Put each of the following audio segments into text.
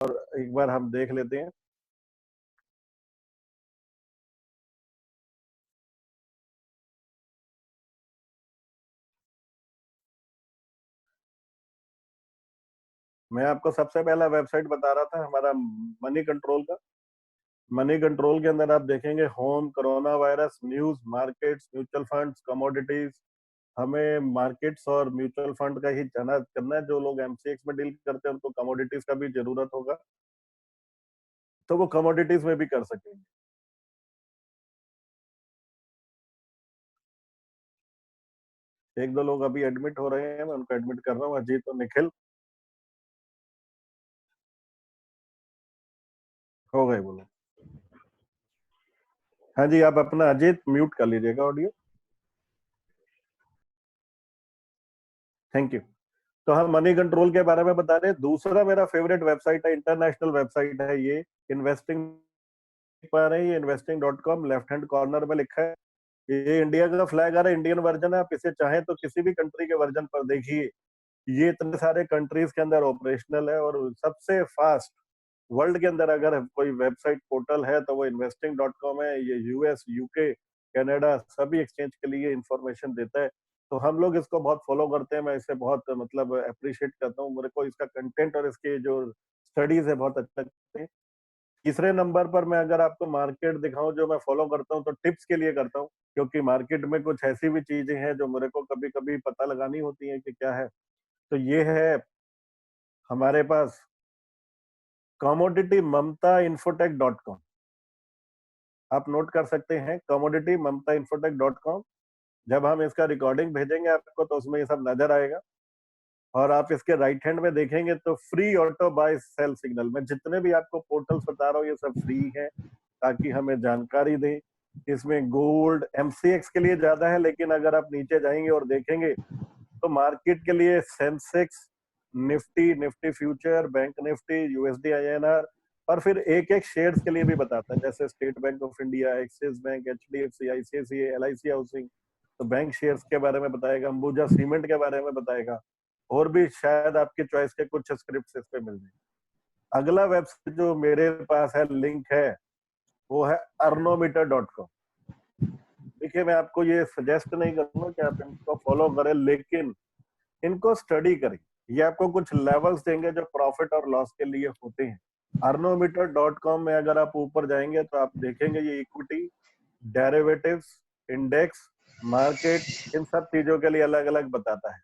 और एक बार हम देख लेते हैं। मैं आपको सबसे पहला वेबसाइट बता रहा था हमारा मनी कंट्रोल का। मनी कंट्रोल के अंदर आप देखेंगे home, corona virus, news, markets, mutual funds, commodities. हमें मार्केट्स और म्यूचुअल फंड का ही जाना करना है। जो लोग एमसीएक्स में डील करते हैं उनको कमोडिटीज का भी जरूरत होगा, तो वो कमोडिटीज में भी कर सकेंगे। एक दो लोग अभी एडमिट हो रहे हैं, मैं उनको एडमिट कर रहा हूँ, अजीत और निखिल हो गए बोलो। हाँ जी, आप अपना अजीत म्यूट कर लीजिएगा ऑडियो। Thank you. तो हम मनी कंट्रोल के बारे में बता रहे हैं। दूसरा मेरा फेवरेट वेबसाइट है, इंटरनेशनल वेबसाइट है ये, इन्वेस्टिंग पा रहे हैं, ये investing.com, लेफ्ट हैंड कॉर्नर में लिखा है। ये इंडिया का फ्लैग आ रहा है, इंडियन वर्जन है। आप इसे चाहें तो किसी भी कंट्री के वर्जन पर देखिए। ये इतने सारे कंट्रीज के अंदर ऑपरेशनल है, और सबसे फास्ट वर्ल्ड के अंदर अगर कोई वेबसाइट पोर्टल है तो वो investing.com है। ये यूएस, यूके, कनाडा सभी एक्सचेंज के लिए इंफॉर्मेशन देता है। तो हम लोग इसको बहुत फॉलो करते हैं। मैं इसे बहुत मतलब अप्रिशिएट करता हूँ। मेरे को इसका कंटेंट और इसके जो स्टडीज है बहुत अच्छा लगते हैं। तीसरे नंबर पर मैं अगर आपको मार्केट दिखाऊं जो मैं फॉलो करता हूं, तो टिप्स के लिए करता हूं, क्योंकि मार्केट में कुछ ऐसी भी चीजें हैं जो मेरे को कभी कभी पता लगानी होती हैं कि क्या है। तो ये है हमारे पास कमोडिटी ममता infotech.com। आप नोट कर सकते हैं, कमोडिटी ममता infotech.com। जब हम इसका रिकॉर्डिंग भेजेंगे आपको तो उसमें ये सब नजर आएगा। और आप इसके राइट हैंड में देखेंगे तो free auto buy sell signal. मैं जितने भी आपको पोर्टल्स बता रहा हूँ ये सब फ्री है, ताकि हमें जानकारी दें। इसमें गोल्ड एमसीएक्स के लिए ज्यादा है, लेकिन अगर आप नीचे जाएंगे और देखेंगे तो मार्केट के लिए Sensex, Nifty, Nifty future, bank Nifty, USD INR, और फिर एक एक शेयर्स के लिए भी बताता है, जैसे state bank of India, axis bank, HDFC, ICICI, LIC housing. तो बैंक शेयर्स के बारे में बताएगा, अंबुजा सीमेंट के बारे में बताएगा, और भी शायद आपकी चॉइस के कुछ स्क्रिप्ट इस पे मिल जाए। अगला वेबसाइट जो मेरे पास है, लिंक है, वो है अर्नोमीटर.com। देखिए, मैं आपको ये सजेस्ट नहीं करूंगा कि आप इनको फॉलो करें, लेकिन इनको स्टडी करें। ये आपको कुछ लेवल्स देंगे जो प्रॉफिट और लॉस के लिए होते हैं। अर्नोमीटर.com में अगर आप ऊपर जाएंगे तो आप देखेंगे ये इक्विटी, डेरिवेटिव्स, इंडेक्स, मार्केट, इन सब चीजों के लिए अलग अलग बताता है।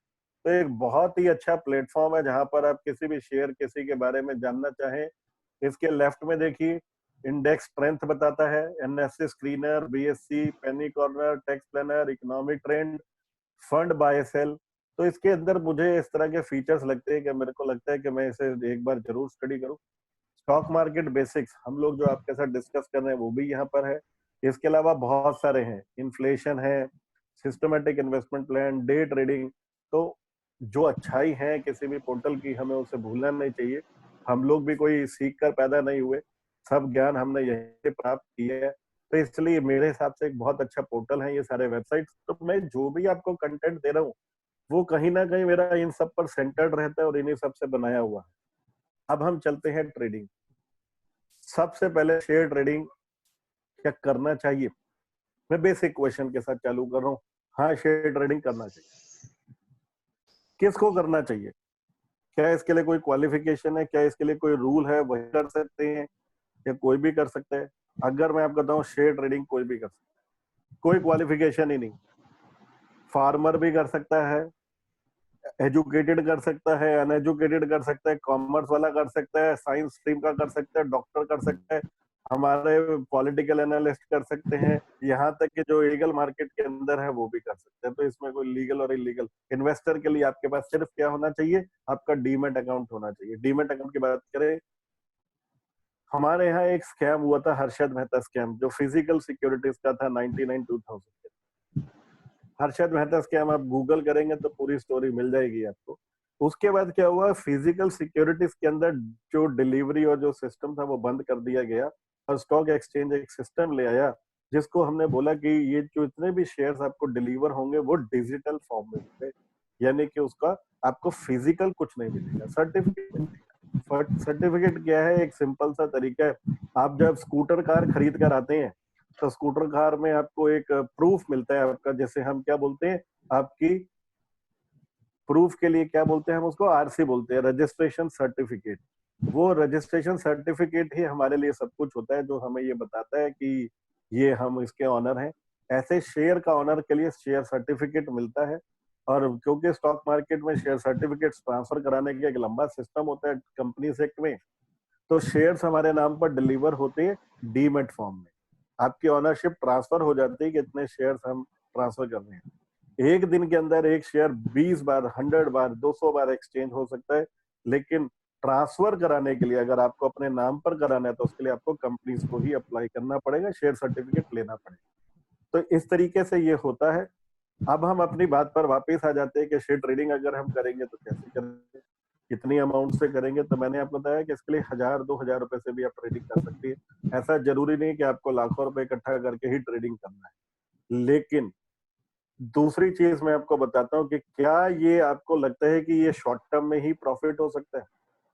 तो एक बहुत ही अच्छा प्लेटफॉर्म है जहां पर आप किसी भी शेयर, किसी के बारे में जानना चाहें। इसके लेफ्ट में देखिए, इंडेक्स स्ट्रेंथ बताता है, NSC screener, BSC, penny corner, text planner, economic trend, fund buy sell. तो इसके अंदर मुझे इस तरह के फीचर्स लगते हैं कि मेरे को लगता है कि मैं इसे एक बार जरूर स्टडी करूं। स्टॉक मार्केट बेसिक्स हम लोग जो आपके साथ डिस्कस कर रहे हैं वो भी यहाँ पर है। इसके अलावा बहुत सारे हैं, इन्फ्लेशन है, systematic investment plan, day trading. तो जो अच्छाई है किसी भी पोर्टल की, हमें उसे भूलना नहीं चाहिए। हम लोग भी कोई सीख कर पैदा नहीं हुए, सब ज्ञान हमने यहीं से प्राप्त किया है। तो इसलिए मेरे हिसाब से एक बहुत अच्छा पोर्टल है ये सारे वेबसाइट्स। तो मैं जो भी आपको कंटेंट दे रहा हूँ वो कहीं ना कहीं मेरा इन सब पर सेंटर्ड रहता है और इन्हीं सब से बनाया हुआ है। अब हम चलते हैं ट्रेडिंग। सबसे पहले शेयर ट्रेडिंग क्या करना चाहिए, मैं बेसिक क्वेश्चन के साथ चालू कर रहा हूँ। हाँ, शेयर ट्रेडिंग करना चाहिए। किसको करना चाहिए? क्या इसके लिए कोई क्वालिफिकेशन है? क्या इसके लिए कोई रूल है? वही कर सकते हैं या कोई भी कर सकता है? अगर मैं आपको बताऊं, शेयर ट्रेडिंग कोई भी कर सकता है, कोई क्वालिफिकेशन ही नहीं। फार्मर भी कर सकता है, एजुकेटेड कर सकता है, अनएजुकेटेड कर सकता है, कॉमर्स वाला कर सकता है, साइंस स्ट्रीम का कर सकता है, डॉक्टर कर सकता है, हमारे पॉलिटिकल एनालिस्ट कर सकते हैं, यहाँ तक कि जो लीगल मार्केट के अंदर है वो भी कर सकते हैं। तो इसमें कोई लीगल और इलीगल, इन्वेस्टर के लिए आपके पास सिर्फ क्या होना चाहिए, आपका डीमेट अकाउंट होना चाहिए। डीमेट अकाउंट की बात करें, हमारे यहाँ एक स्कैम हुआ था, हर्षद मेहता स्कैम, जो फिजिकल सिक्योरिटीज का था 99-2000। हर्षद मेहता स्कैम आप गूगल करेंगे तो पूरी स्टोरी मिल जाएगी आपको। उसके बाद क्या हुआ, फिजिकल सिक्योरिटीज के अंदर जो डिलीवरी और जो सिस्टम था वो बंद कर दिया गया, और स्टॉक एक्सचेंज एक सिस्टम ले आया जिसको हमने बोला कि ये जो इतने भी शेयर्स आपको डिलीवर होंगे वो डिजिटल फॉर्म में होंगे, यानी कि उसका आपको फिजिकल कुछ नहीं मिलेगा, सर्टिफिकेट नहीं मिलेगा। सर्टिफिकेट क्या है? एक सिंपल सा तरीका है। आप जब स्कूटर कार खरीद कर आते हैं तो स्कूटर कार में आपको एक प्रूफ मिलता है आपका, जैसे हम क्या बोलते हैं, आपकी प्रूफ के लिए क्या बोलते हैं हम उसको, आरसी बोलते हैं, रजिस्ट्रेशन सर्टिफिकेट। वो रजिस्ट्रेशन सर्टिफिकेट ही हमारे लिए सब कुछ होता है, जो हमें ये बताता है कि ये हम इसके ऑनर हैं। ऐसे शेयर का ऑनर के लिए शेयर सर्टिफिकेट मिलता है। और क्योंकि स्टॉक मार्केट में शेयर सर्टिफिकेट्स ट्रांसफर कराने का एक लंबा सिस्टम होता है कंपनी एक्ट में, तो शेयर्स हमारे नाम पर डिलीवर होते हैं डीमेट फॉर्म में। आपकी ऑनरशिप ट्रांसफर हो जाती है कि इतने शेयर्स हम ट्रांसफर कर रहे हैं। एक दिन के अंदर एक शेयर 20 बार, 100 बार, 200 बार एक्सचेंज हो सकता है, लेकिन ट्रांसफर कराने के लिए अगर आपको अपने नाम पर कराना है तो उसके लिए आपको कंपनीज को ही अप्लाई करना पड़ेगा, शेयर सर्टिफिकेट लेना पड़ेगा। तो इस तरीके से ये होता है। अब हम अपनी बात पर वापस आ जाते हैं कि शेयर ट्रेडिंग अगर हम करेंगे तो कैसे करेंगे, कितनी अमाउंट से करेंगे। तो मैंने आपको बताया कि इसके लिए 1000-2000 रुपए से भी आप ट्रेडिंग कर सकती है। ऐसा जरूरी नहीं कि आपको लाखों रुपए इकट्ठा करके ही ट्रेडिंग करना है। लेकिन दूसरी चीज मैं आपको बताता हूँ कि क्या ये आपको लगता है कि ये शॉर्ट टर्म में ही प्रॉफिट हो सकता है?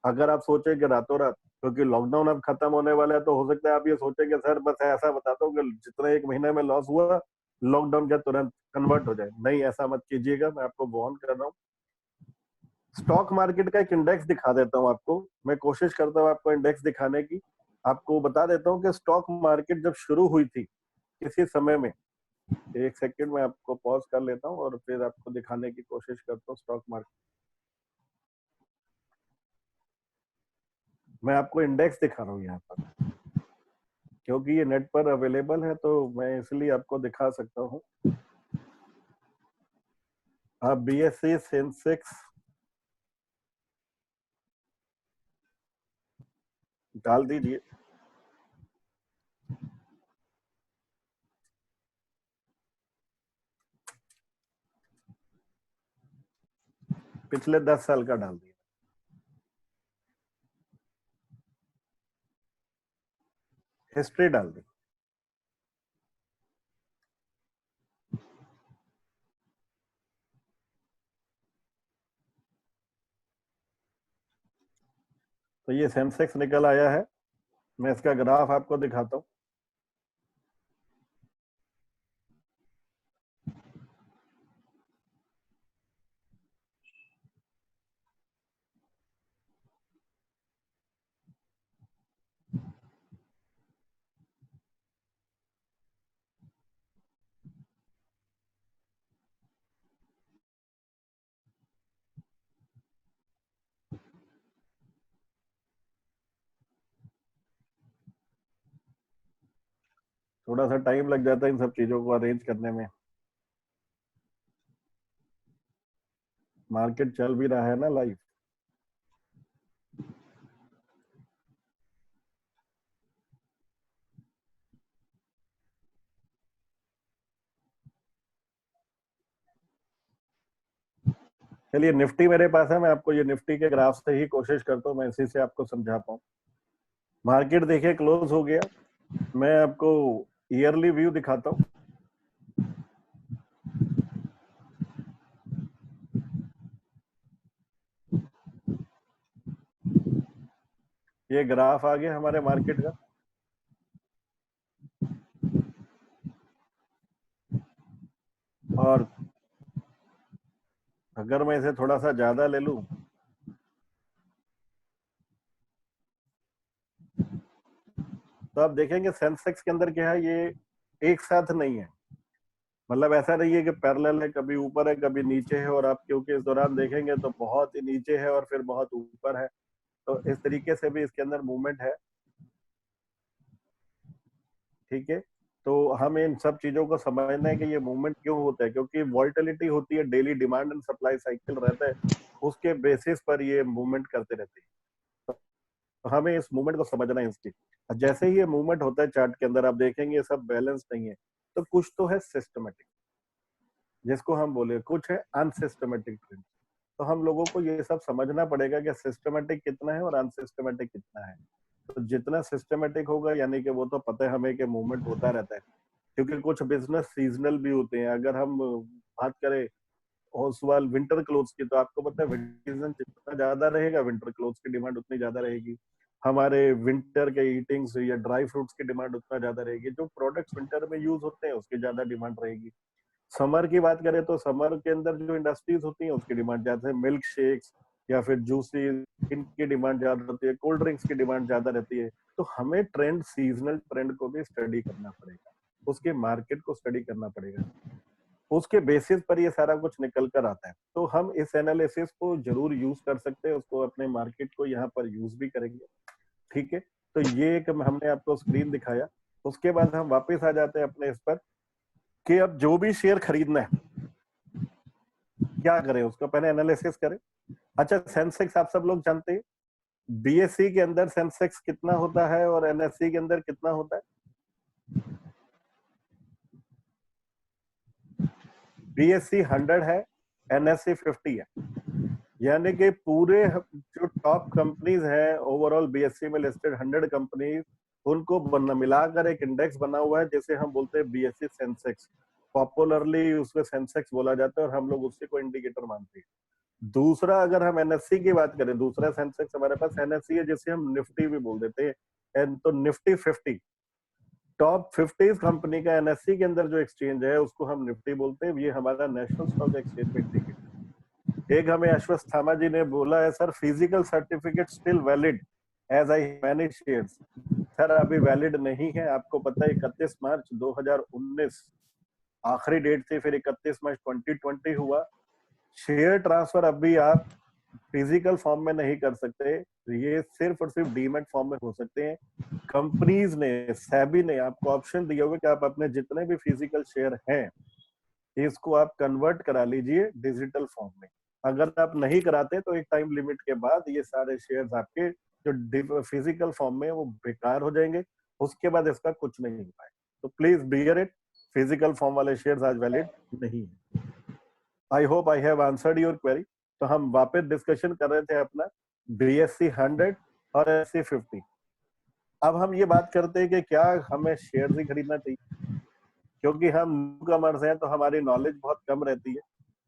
अगर आप सोचे कि रातों रात, क्योंकि लॉकडाउन अब खत्म होने वाला है, तो हो सकता है आप ये सोचे कि सर बस ऐसा बताता हूँ कि जितना एक महीने में लॉस हुआ लॉकडाउन का तुरंत कन्वर्ट हो जाए। नहीं, ऐसा मत कीजिएगा, मैं आपको वार्न कर रहा हूँ। स्टॉक मार्केट का एक इंडेक्स दिखा देता हूँ आपको, मैं कोशिश करता हूँ आपको इंडेक्स दिखाने की। आपको बता देता हूँ कि स्टॉक मार्केट जब शुरू हुई थी किसी समय में, एक सेकंड में आपको पॉज कर लेता हूँ और फिर आपको दिखाने की कोशिश करता हूँ स्टॉक मार्केट। मैं आपको इंडेक्स दिखा रहा हूँ यहाँ पर, क्योंकि ये नेट पर अवेलेबल है तो मैं इसलिए आपको दिखा सकता हूँ। आप बीएसई सेंसेक्स डाल दीजिए। पिछले 10 साल का डाल दिया। हिस्ट्री डाल दी। तो ये सेंसेक्स निकल आया है। मैं इसका ग्राफ आपको दिखाता हूँ। थोड़ा सा टाइम लग जाता है इन सब चीजों को अरेंज करने में। मार्केट चल भी रहा है ना लाइव। चलिए, निफ्टी मेरे पास है, मैं आपको ये निफ्टी के ग्राफ से ही कोशिश करता हूँ, मैं इसी से आपको समझा पाऊँ। मार्केट देखिए क्लोज हो गया। मैं आपको ईयरली व्यू दिखाता हूँ। ये ग्राफ आ गया हमारे मार्केट का। और अगर मैं इसे थोड़ा सा ज्यादा ले लूं तो आप देखेंगे सेंसेक्स के अंदर क्या है, ये एक साथ नहीं है। मतलब ऐसा नहीं है कि पैरेलल है, कभी ऊपर है कभी नीचे है, और आप क्योंकि इस दौरान देखेंगे तो बहुत ही नीचे है और फिर बहुत ऊपर है। तो इस तरीके से भी इसके अंदर मूवमेंट है। ठीक है, तो हमें इन सब चीजों को समझना है कि ये मूवमेंट क्यों होता है, क्योंकि वॉल्टिलिटी होती है, daily demand and supply cycle रहता है, उसके बेसिस पर ये मूवमेंट करते रहते हैं। तो हमें इस मूवमेंट को समझना है इसकी। जैसे ही ये मूवमेंट होता है चार्ट के अंदर, आप देखेंगे ये सब बैलेंस नहीं है, तो कुछ तो है सिस्टमेटिक, जिसको हम बोले कुछ है अनसिस्टमेटिक ट्रेंड। तो हम लोगों को ये सब समझना पड़ेगा कि सिस्टमेटिक कितना है और अनसिस्टमेटिक कितना है। तो जितना सिस्टमेटिक होगा, यानी कि वो तो पता है हमें कि मूवमेंट होता रहता है, क्योंकि कुछ बिजनेस सीजनल भी होते हैं। अगर हम बात करें ओसवाल विंटर क्लोथ्स की, तो आपको पता है सीजन जितना ज्यादा रहेगा विंटर क्लोथ्स की डिमांड उतनी ज्यादा रहेगी। हमारे विंटर के ईटिंग्स या ड्राई फ्रूट्स की डिमांड उतना ज्यादा रहेगी, जो प्रोडक्ट्स विंटर में यूज होते हैं उसकी ज्यादा डिमांड रहेगी। समर की बात करें तो समर के अंदर जो इंडस्ट्रीज होती हैं उसकी डिमांड ज्यादा है, मिल्क शेक्स या फिर जूसी इनकी डिमांड ज्यादा होती है, कोल्ड ड्रिंक्स की डिमांड ज्यादा रहती है। तो हमें ट्रेंड, सीजनल ट्रेंड को भी स्टडी करना पड़ेगा, उसके मार्केट को स्टडी करना पड़ेगा, उसके बेसिस पर ये सारा कुछ निकल कर आता है। तो हम इस एनालिसिस को जरूर यूज कर सकते हैं, उसको अपने मार्केट को यहाँ पर यूज भी करेंगे। ठीक है, तो ये एक हमने आपको स्क्रीन दिखाया। उसके बाद हम वापस आ जाते हैं अपने इस पर कि अब जो भी शेयर खरीदना है क्या करें, उसका पहले एनालिसिस करें। अच्छा, सेंसेक्स आप सब लोग जानते हैं बीएससी के अंदर सेंसेक्स कितना होता है और एनएससी के अंदर कितना होता है? बीएससी 100 है, एनएससी 50 है। यानी कि पूरे जो टॉप कंपनीज हैं ओवरऑल बीएससी में लिस्टेड 100 कंपनीज, उनको मिलाकर एक इंडेक्स बना हुआ है जैसे हम बोलते हैं बीएससी सेंसेक्स। पॉपुलरली उसको सेंसेक्स बोला जाता है और हम लोग उसी को इंडिकेटर मानते हैं। दूसरा, अगर हम एनएससी की बात करें, दूसरा सेंसेक्स हमारे पास एनएससी है जिसे हम निफ्टी भी बोल देते हैं। तो निफ्टी 50 टॉप 50 कंपनी का एनएससी के अंदर जो एक्सचेंज है उसको हम निफ्टी बोलते हैं। ये हमारा नेशनल स्टॉक एक्सचेंज में इंडिकेटर। एक हमें अश्वत्थामा जी ने बोला है, sir physical certificate still valid as I many shares. Sir अभी वैलिड नहीं है, आपको पता है 31 मार्च 2019 आखिरी डेट थी, फिर 31 मार्च 2020 हुआ। शेयर ट्रांसफर अभी आप फिजिकल फॉर्म में नहीं कर सकते, ये सिर्फ और सिर्फ डीमैट फॉर्म में हो सकते हैं। कंपनीज ने, सेबी ने आपको ऑप्शन दिया हुआ कि आप अपने जितने भी फिजिकल शेयर हैं इसको आप कन्वर्ट करा लीजिए डिजिटल फॉर्म में। अगर आप नहीं कराते तो एक टाइम लिमिट के बाद ये सारे शेयर्स आपके जो फिजिकल फॉर्म में वो बेकार हो जाएंगे, उसके बाद इसका कुछ नहीं हो पाएगा। तो please bear it, physical form वाले शेयर्स आज वैलिड नहीं है। I hope I have answered your query. तो हम वापस डिस्कशन कर रहे थे अपना बीएससी 100 और एससी 50। अब हम ये बात करते हैं कि क्या हमें शेयर ही खरीदना चाहिए, क्योंकि हम न्यू कमर्स हैं तो हमारी नॉलेज बहुत कम रहती है।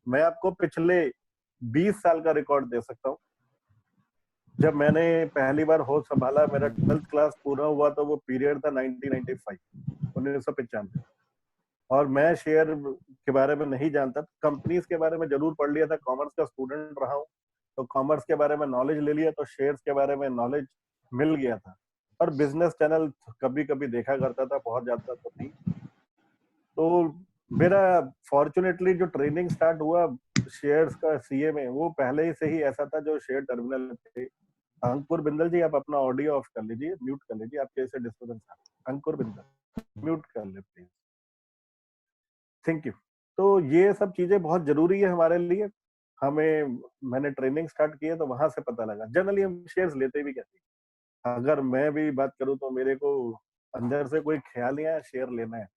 मैं आपको पिछले 20 साल का रिकॉर्ड दे सकता हूँ। जब मैंने पहली बार होश संभाला, मेरा 12th क्लास पूरा हुआ, तो वो पीरियड था 1995, 1995। और मैं शेयर के बारे में नहीं जानता, कंपनीज के बारे में जरूर पढ़ लिया था, कॉमर्स का स्टूडेंट रहा हूँ तो कॉमर्स के बारे में नॉलेज ले लिया, तो शेयर्स के बारे में नॉलेज मिल गया था। और बिजनेस चैनल कभी कभी देखा करता था, बहुत ज्यादा तो नहीं। तो मेरा फॉर्चुनेटली जो ट्रेनिंग स्टार्ट हुआ शेयर्स का सीए में, वो पहले ही से ही ऐसा था जो शेयर टर्मिनल थे। अंकुर बिंदल जी, आप अपना ऑडियो ऑफ कर लीजिए, म्यूट कर लीजिए, आपके ऐसे डिस्टर्बेंस आ रहा है। अंकुर बिंदल म्यूट कर ले प्लीज, थैंक यू। तो ये सब चीजें बहुत जरूरी है हमारे लिए। हमें, मैंने ट्रेनिंग स्टार्ट की है तो वहां से पता लगा। जनरली हम शेयर्स लेते भी कैसे, अगर मैं भी बात करूं तो मेरे को अंदर से कोई ख्याल नहीं आया शेयर लेना है।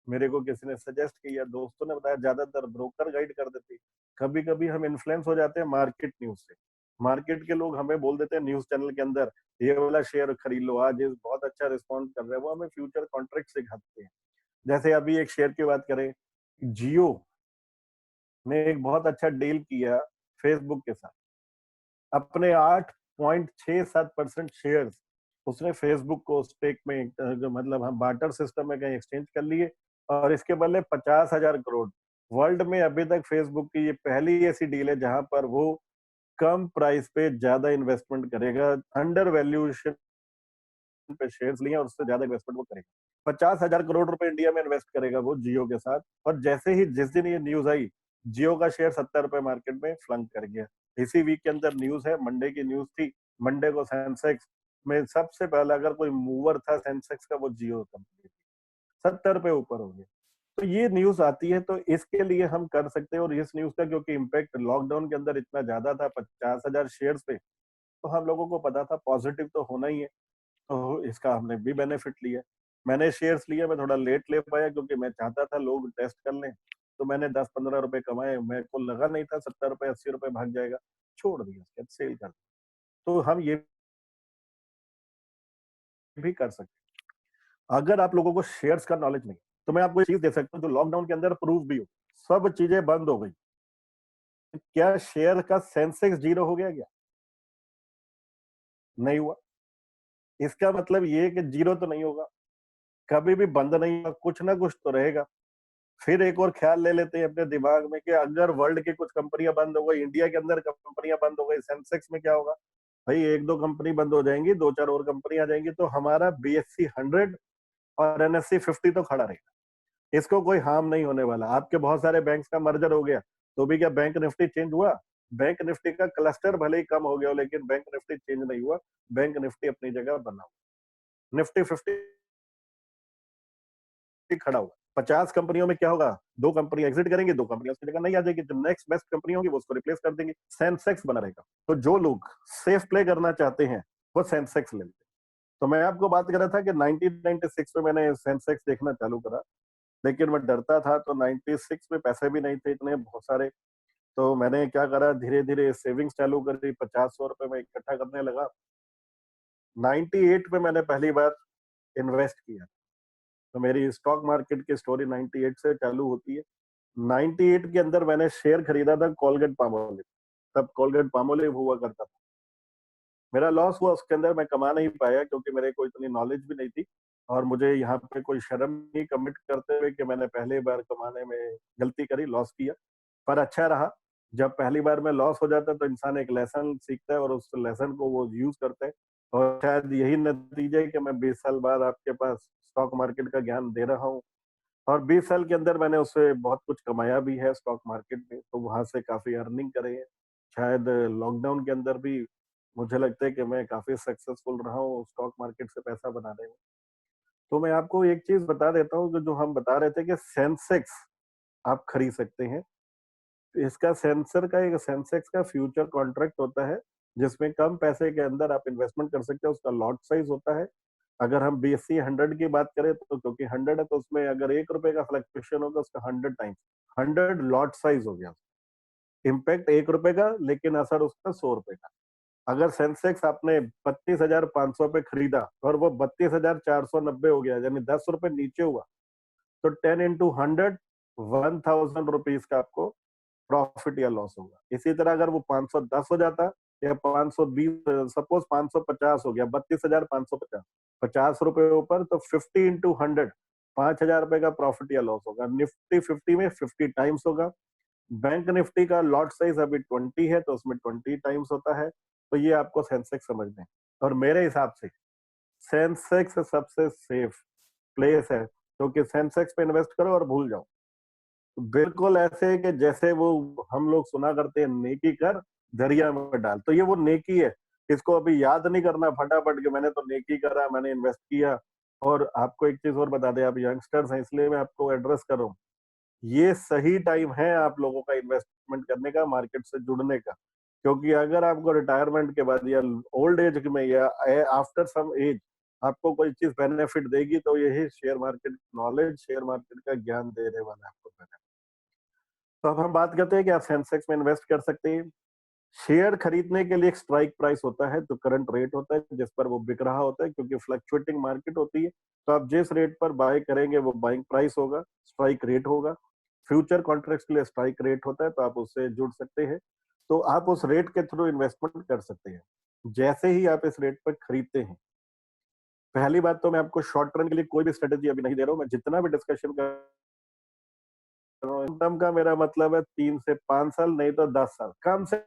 मेरे को किसी ने सजेस्ट किया, दोस्तों ने बताया, ज्यादातर ब्रोकर गाइड कर देते। कभी कभी हम इन्फ्लुएंस हो जाते हैं मार्केट न्यूज से। मार्केट के लोग हमें बोल देते हैं न्यूज चैनल के अंदर, ये वाला शेयर खरीद लो, आज ये बहुत अच्छा रिस्पॉन्स कर रहा है, वो हमें फ्यूचर कॉन्ट्रैक्ट सिखाते हैं। जैसे अभी एक शेयर की बात करें, जियो ने एक बहुत अच्छा डील किया फेसबुक के साथ। अपने 8.67% शेयर्स उसने फेसबुक को स्टेक में, जो मतलब हम बार्टर सिस्टम में कहीं एक्सचेंज कर लिए, और इसके बदले 50,000 करोड़। वर्ल्ड में अभी तक फेसबुक की ये पहली ऐसी डील है जहां पर वो कम प्राइस पे ज्यादा इन्वेस्टमेंट करेगा, अंडर वैल्यूएशन पे शेयर्स लिए और उससे ज्यादा इन्वेस्टमेंट वो करेगा। 50,000 करोड़ रुपए इंडिया में इन्वेस्ट करेगा वो जियो के साथ। और जैसे ही जिस दिन ये न्यूज आई, जियो का शेयर 70 रुपए मार्केट में फ्लंक कर गया। इसी वीक के अंदर न्यूज है, मंडे की न्यूज थी। मंडे को सेंसेक्स में सबसे पहला अगर कोई मूवर था सेंसेक्स का, वो जियो कंपनी थी। 70 रुपए ऊपर हो गया। तो ये न्यूज आती है तो इसके लिए हम कर सकते हैं। और इस न्यूज का क्योंकि इम्पैक्ट लॉकडाउन के अंदर इतना ज्यादा था 50,000 शेयर्स पे, तो हम लोगों को पता था पॉजिटिव तो होना ही है, तो इसका हमने भी बेनिफिट लिया। मैंने शेयर्स लिए, मैं थोड़ा लेट ले पाया क्योंकि मैं चाहता था लोग टेस्ट कर लें। तो मैंने 10-15 रुपए कमाए, मेरे को लगा नहीं था 70 रुपए 80 रुपए भाग जाएगा, छोड़ दिया, उसके बाद सेल कर दिया। तो हम ये भी कर सकते हैं। अगर आप लोगों को शेयर्स का नॉलेज नहीं, तो मैं आपको एक चीज दे सकता हूँ जो लॉकडाउन के अंदर प्रूव भी हो। सब चीजें बंद हो गई, क्या शेयर का सेंसेक्स जीरो हो गया क्या? नहीं हुआ। इसका मतलब ये है कि जीरो तो नहीं होगा, कभी भी बंद नहीं होगा, कुछ ना कुछ तो रहेगा। फिर एक और ख्याल ले लेते हैं अपने दिमाग में कि अगर वर्ल्ड की कुछ कंपनियां बंद हो गई, इंडिया के अंदर कंपनियां बंद हो गई, सेंसेक्स में क्या होगा? भाई एक दो कंपनी बंद हो जाएंगी, दो चार और कंपनी आ जाएंगी, तो हमारा बीएससी 100 और एनएससी 50 तो खड़ा रहेगा। इसको कोई हार्म नहीं होने वाला। आपके बहुत सारे बैंक्स का मर्जर हो गया, तो भी क्या बैंक निफ्टी चेंज हुआ? बैंक निफ्टी का क्लस्टर भले ही कम हो गया, लेकिन बैंक निफ्टी चेंज नहीं हुआ। बैंक निफ्टी अपनी जगह बना हुआ। निफ्टी 50 खड़ा हुआ। 50 कंपनियों में क्या होगा? दो कंपनी एग्जिट करेंगे, दो कंपनी उसकी जगह नहीं आ जाएगी, जो नेक्स्ट बेस्ट कंपनी होगी वो उसको रिप्लेस कर देंगे, सेंसेक्स बना रहेगा। तो जो लोग सेफ प्ले करना चाहते हैं वो सेंसेक्स ले लेते। तो मैं आपको बात कर रहा था कि 1996 में मैंने सेंसेक्स देखना चालू करा, लेकिन मैं डरता था, तो 96 में पैसे भी नहीं थे इतने बहुत सारे। तो मैंने क्या करा, धीरे धीरे सेविंग्स चालू करी, 50-100 रुपए में इकट्ठा करने लगा। 98 में मैंने पहली बार इन्वेस्ट किया। तो मेरी स्टॉक मार्केट की स्टोरी 98 से चालू होती है। 98 के अंदर मैंने शेयर खरीदा था कोलगेट पामोलिव। तब कोलगेट पामोलिव हुआ करता था। मेरा लॉस हुआ उसके अंदर, मैं कमा नहीं पाया क्योंकि मेरे को इतनी नॉलेज भी नहीं थी, और मुझे यहाँ पे कोई शर्म नहीं कमिट करते हुए कि मैंने पहले बार कमाने में गलती करी, लॉस किया। पर अच्छा रहा, जब पहली बार में लॉस हो जाता है तो इंसान एक लेसन सीखता है और उस लेसन को वो यूज करता है। और शायद यही नतीजा है कि मैं 20 साल बाद आपके पास स्टॉक मार्केट का ज्ञान दे रहा हूँ। और 20 साल के अंदर मैंने उससे बहुत कुछ कमाया भी है स्टॉक मार्केट में, तो वहां से काफी अर्निंग करे है। शायद लॉकडाउन के अंदर भी मुझे लगता है कि मैं काफी सक्सेसफुल रहा हूँ स्टॉक मार्केट से पैसा बनाने में। तो मैं आपको एक चीज बता देता हूँ कि जो हम बता रहे थे कि सेंसेक्स आप खरीद सकते हैं। इसका सेंसेक्स का फ्यूचर कॉन्ट्रैक्ट होता है, जिसमें कम पैसे के अंदर आप इन्वेस्टमेंट कर सकते हैं। उसका लॉट साइज होता है। अगर हम बीएससी 100 की बात करें तो क्योंकि 100 है, तो उसमें अगर 1 रुपए का फ्लक्चुएशन होगा उसका 100 टाइम्स, 100 लॉट साइज हो गया। इम्पैक्ट 1 रुपए का, लेकिन असर उसका 100 रुपए का। अगर सेंसेक्स आपने 32,500 पे खरीदा और वो 32,490 हो गया, यानी 10 रुपए नीचे हुआ, तो 10 into 100, 1,000 रुपीज का आपको प्रॉफिट या लॉस होगा। इसी तरह अगर वो 510 हो जाता या 520, सपोज 550 हो गया, 32,550, 50 रुपए ऊपर, तो 50 into 100, 5,000 रुपए का प्रॉफिट या लॉस होगा। निफ्टी 50 में 50 टाइम्स होगा। बैंक निफ्टी का लॉट साइज अभी 20 है, तो उसमें 20 टाइम्स होता है। तो ये आपको सेंसेक्स समझना है। और मेरे हिसाब से सेंसेक्स सबसे सेफ प्लेस है, क्योंकि सेंसेक्स पे इन्वेस्ट करो और भूल जाओ। बिल्कुल ऐसे कि जैसे वो हम लोग सुना करते हैं, नेकी कर दरिया में डाल, तो ये वो नेकी है। इसको अभी याद नहीं करना फटाफट कि मैंने तो नेकी करा, मैंने इन्वेस्ट किया। और आपको एक चीज और बता दें, आप यंगस्टर्स हैं इसलिए मैं आपको एड्रेस कर रहा हूँ, ये सही टाइम है आप लोगों का इन्वेस्टमेंट करने का, मार्केट से जुड़ने का। क्योंकि अगर आपको रिटायरमेंट के बाद या ओल्ड एज में या आफ्टर सम एज आपको कोई चीज बेनिफिट देगी, तो यही share market knowledge, share market का ज्ञान देने वाला है आपको benefit। तो अब हम बात करते हैं कि आप सेंसेक्स में इन्वेस्ट कर सकते हैं। शेयर खरीदने के लिए एक स्ट्राइक प्राइस होता है, जो करंट रेट होता है जिस पर वो बिक रहा होता है, क्योंकि फ्लक्चुएटिंग मार्केट होती है। तो आप जिस रेट पर बाय करेंगे वो बाइंग प्राइस होगा, स्ट्राइक रेट होगा। फ्यूचर कॉन्ट्रैक्ट्स के लिए स्ट्राइक रेट होता है, तो आप उससे जुड़ सकते हैं। तो आप उस रेट के थ्रू इन्वेस्टमेंट कर सकते हैं। जैसे ही आप इस रेट पर खरीदते हैं, पहली बात तो मैं आपको शॉर्ट टर्म के लिए कोई भी स्ट्रेटेजी अभी नहीं दे रहा हूँ। मैं जितना भी डिस्कशन कर रहा हूँ, टर्म का मेरा मतलब है 3 से 5 साल, नहीं तो 10 साल, कम से